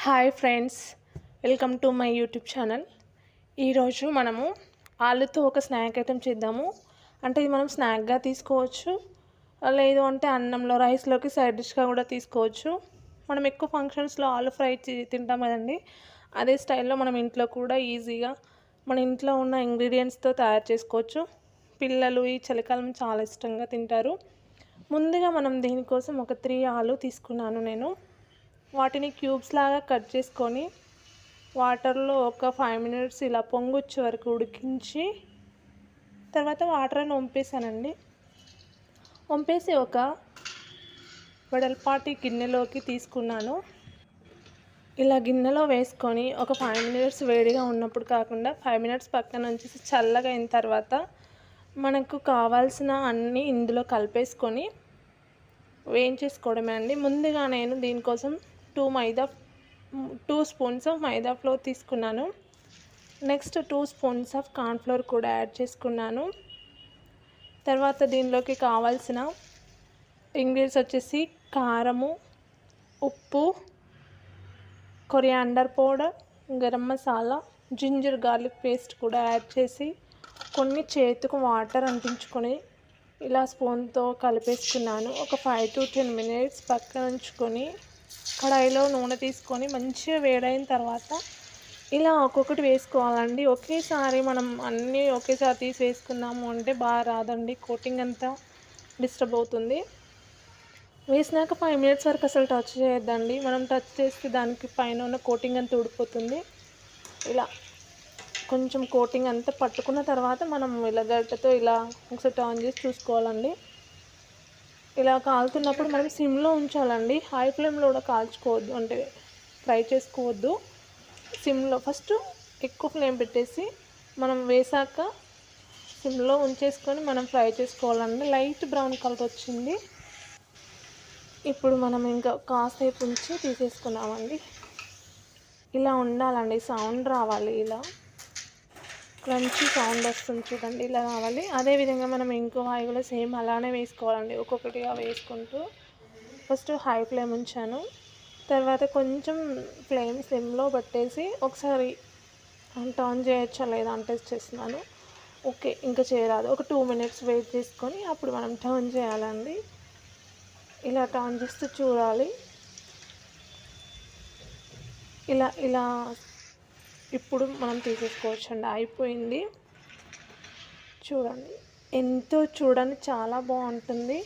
Hi friends, welcome to my YouTube channel. ఈరోజు మనము ఆలుతో ఒక స్నాక్ ఐటెం చేద్దాము. అంటే ఇది మనం స్నాక్గా తీసుకోవచ్చు, లేదు అంటే అన్నంలో రైస్లోకి సైడ్ డిష్గా కూడా తీసుకోవచ్చు. మనం ఎక్కువ ఫంక్షన్స్లో ఆలు ఫ్రై తింటాం కదండి, అదే స్టైల్లో మనం ఇంట్లో కూడా ఈజీగా మన ఇంట్లో ఉన్న ఇంగ్రీడియంట్స్తో తయారు చేసుకోవచ్చు. పిల్లలు ఈ చలికాలం చాలా ఇష్టంగా తింటారు. ముందుగా మనం దీనికోసం ఒక 3 ఆలు తీసుకున్నాను నేను. వాటిని క్యూబ్స్ లాగా కట్ చేసుకొని వాటర్లో ఒక 5 మినిట్స్ ఇలా పొంగొచ్చే వరకు ఉడికించి తర్వాత వాటర్ని వంపేసానండి. వంపేసి ఒక వెడల్పాటి గిన్నెలోకి తీసుకున్నాను. ఇలా గిన్నెలో వేసుకొని ఒక 5 మినిట్స్ వేడిగా ఉన్నప్పుడు కాకుండా 5 మినిట్స్ పక్కన ఉంచేసి చల్లగా అయిన తర్వాత మనకు కావాల్సిన అన్నీ ఇందులో కలిపేసుకొని వేయించేసుకోవడమే అండి. ముందుగా నేను దీనికోసం 2 స్పూన్స్ ఆఫ్ మైదా ఫ్లోర్ తీసుకున్నాను. నెక్స్ట్ 2 స్పూన్స్ ఆఫ్ కార్న్ఫ్లోర్ కూడా యాడ్ చేసుకున్నాను. తర్వాత దీనిలోకి కావాల్సిన ఇంగ్రీడియంట్స్ వచ్చేసి కారము, ఉప్పు, coriander powder, garam masala, ginger garlic paste కూడా యాడ్ చేసి కొన్ని చేతికి వాటర్ అంటించుకొని ఇలా స్పూన్తో కలిపేసుకున్నాను. ఒక 5 to 10 మినిట్స్ పక్కన ఉంచుకొని కడాయిలో నూనె తీసుకొని మంచిగా వేడైన తర్వాత ఇలా ఒక్కొక్కటి వేసుకోవాలండి. ఒకేసారి మనం అన్నీ ఒకేసారి తీసి వేసుకున్నాము అంటే బాగా రాదండి, కోటింగ్ అంతా డిస్టర్బ్ అవుతుంది. వేసినాక 5 మినిట్స్ వరకు అసలు టచ్ చేయొద్దండి. మనం టచ్ చేస్తే దానికి పైన ఉన్న కోటింగ్ అంతా ఊడిపోతుంది. ఇలా కొంచెం కోటింగ్ అంతా పట్టుకున్న తర్వాత మనం ఇలా గరిటెతో ఇలా ఒకసారి టర్న్ చేసి చూసుకోవాలండి. ఇలా కాలుతున్నప్పుడు మనం సిమ్లో ఉంచాలండి, హై ఫ్లేమ్లో కూడా కాల్చుకోవద్దు, అంటే ఫ్రై చేసుకోవద్దు. సిమ్లో ఫస్ట్ ఎక్కువ ఫ్లేమ్ పెట్టేసి మనం వేసాక సిమ్లో ఉంచేసుకొని మనం ఫ్రై చేసుకోవాలండి. లైట్ బ్రౌన్ కలర్ వచ్చింది. ఇప్పుడు మనం ఇంకా కాసేపు ఉంచి తీసేసుకున్నామండి. ఇలా ఉండాలండి, సౌండ్ రావాలి, ఇలా క్రంచీ సౌండ్ వస్తుంది చూడండి, ఇలా రావాలి. అదేవిధంగా మనం ఇంకో వాయి కూడా సేమ్ అలానే వేసుకోవాలండి. ఒక్కొక్కటిగా వేసుకుంటూ ఫస్ట్ హై ఫ్లేమ్ ఉంచాను, తర్వాత కొంచెం ఫ్లేమ్ సిమ్లో పెట్టేసి ఒకసారి టర్న్ చేయొచ్చా లేదా అని టెస్ట్ చేస్తున్నాను. ఓకే, ఇంకా చేయరాదు. ఒక 2 మినిట్స్ వెయిట్ చేసుకొని అప్పుడు మనం టర్న్ చేయాలండి. ఇలా టర్న్ చేస్తూ చూడాలి. ఇలా ఇలా ఇప్పుడు మనం తీసేసుకోవచ్చు అండి. అయిపోయింది చూడండి, ఎంతో చూడండి చాలా బాగుంటుంది,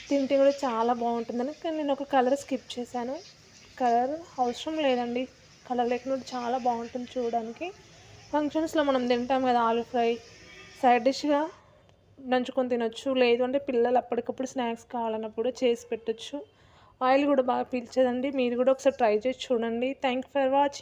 తింటే కూడా చాలా బాగుంటుందని. కానీ నేను ఒక కలర్ స్కిప్ చేశాను. కలర్ అవసరం లేదండి, కలర్ లేకుండా చాలా బాగుంటుంది చూడడానికి. ఫంక్షన్స్లో మనం తింటాం కదా ఆలు ఫ్రై, సైడ్ డిష్గా నంచుకొని తినొచ్చు, లేదు అంటే పిల్లలు అప్పటికప్పుడు స్నాక్స్ కావాలన్నప్పుడు చేసి పెట్టచ్చు. ఆయిల్ కూడా బాగా పీల్చేదండి. మీరు కూడా ఒకసారి ట్రై చేసి చూడండి. Thank for watching.